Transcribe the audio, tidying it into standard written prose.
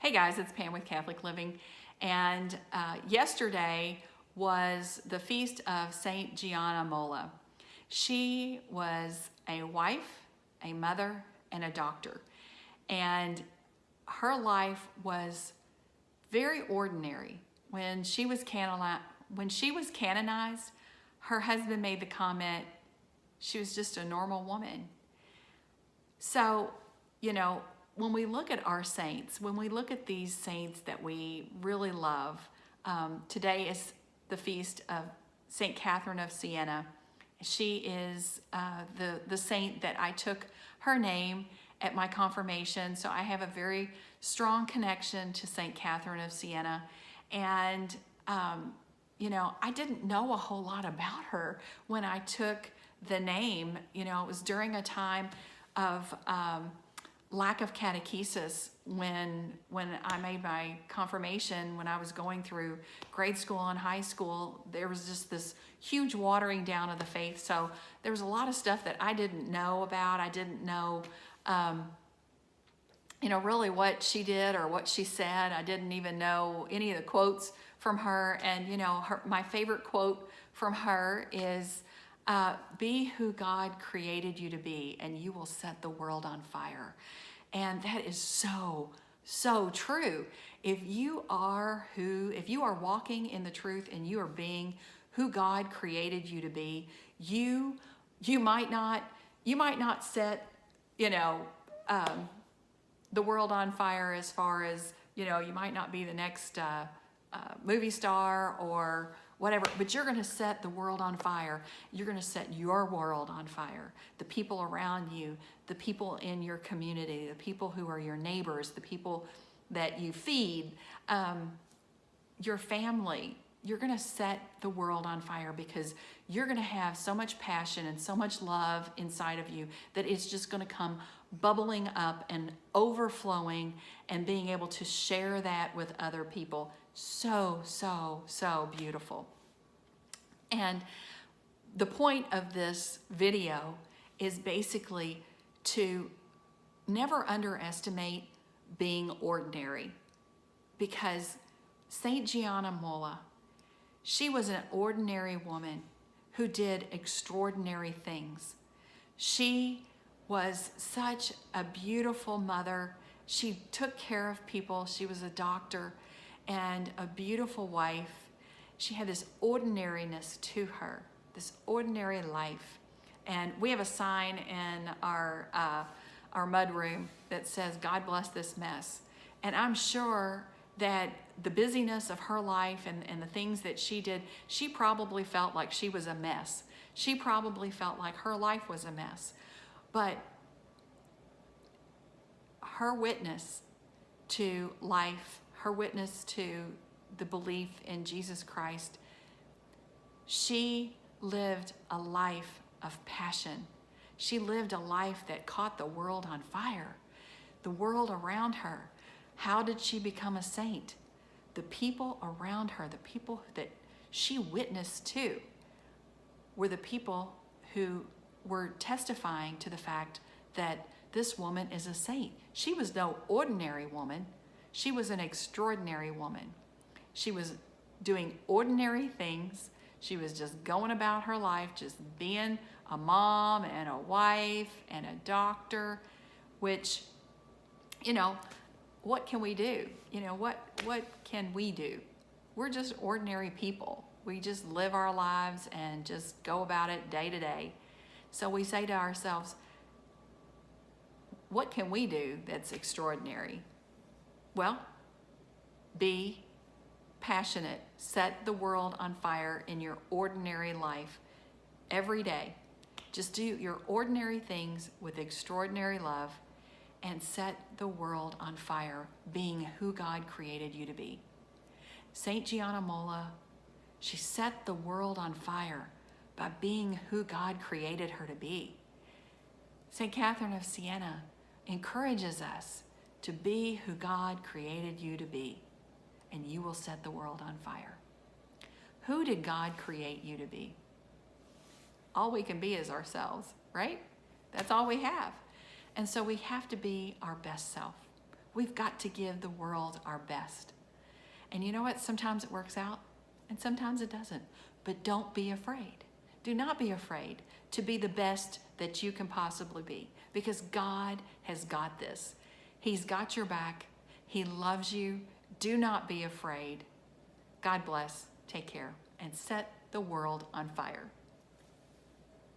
Hey guys, it's Pam with Catholic Living, and yesterday was the feast of Saint Gianna. She was a wife, a mother, and a doctor, and her life was very ordinary. When she was canonized, her husband made the comment, she was just a normal woman. So, when we look at our saints, when we look at these saints that we really love, today is the feast of Saint Catherine of Siena. She is the saint that I took her name at my confirmation, so I have a very strong connection to Saint Catherine of Siena. And, I didn't know a whole lot about her when I took the name. It was during a time of lack of catechesis when I made my confirmation. When I was going through grade school and high school, there was just this huge watering down of the faith. So there was a lot of stuff that I didn't know about. I didn't know, really what she did or what she said. I didn't even know any of the quotes from her. And, my favorite quote from her is, be who God created you to be, and you will set the world on fire. And that is so, so true. If you are walking in the truth and you are being who God created you to be, you might not set, the world on fire as far as, you might not be the next movie star or whatever, but you're going to set the world on fire. You're going to set your world on fire. The people around you, the people in your community, the people who are your neighbors, the people that you feed, your family. You're going to set the world on fire because you're going to have so much passion and so much love inside of you that it's just going to come bubbling up and overflowing and being able to share that with other people. So, so, so beautiful. And the point of this video is basically to never underestimate being ordinary, because Saint Gianna, she was an ordinary woman who did extraordinary things. She was such a beautiful mother. She took care of people. She was a doctor and a beautiful wife. She had this ordinariness to her, this ordinary life. And we have a sign in our mudroom that says, "God bless this mess." And I'm sure that the busyness of her life and the things that she did, she probably felt like she was a mess. She probably felt like her life was a mess. But her witness to life, her witness to the belief in Jesus Christ, she lived a life of passion. She lived a life that caught the world on fire, the world around her. How did she become a saint? The people around her, the people that she witnessed to, were the people who were testifying to the fact that this woman is a saint. She was no ordinary woman. She was an extraordinary woman. She was doing ordinary things. She was just going about her life, just being a mom and a wife and a doctor, which, what can we do? What can we do? We're just ordinary people. We just live our lives and just go about it day to day. So we say to ourselves, what can we do that's extraordinary? Well, be passionate. Set the world on fire in your ordinary life every day. Just do your ordinary things with extraordinary love and set the world on fire, being who God created you to be. Saint Gianna, she set the world on fire by being who God created her to be. Saint Catherine of Siena encourages us to be who God created you to be, and you will set the world on fire. Who did God create you to be? All we can be is ourselves, right? That's all we have. And so we have to be our best self. We've got to give the world our best. And you know what? Sometimes it works out and sometimes it doesn't. But don't be afraid. Do not be afraid to be the best that you can possibly be, because God has got this. He's got your back. He loves you. Do not be afraid. God bless. Take care and set the world on fire.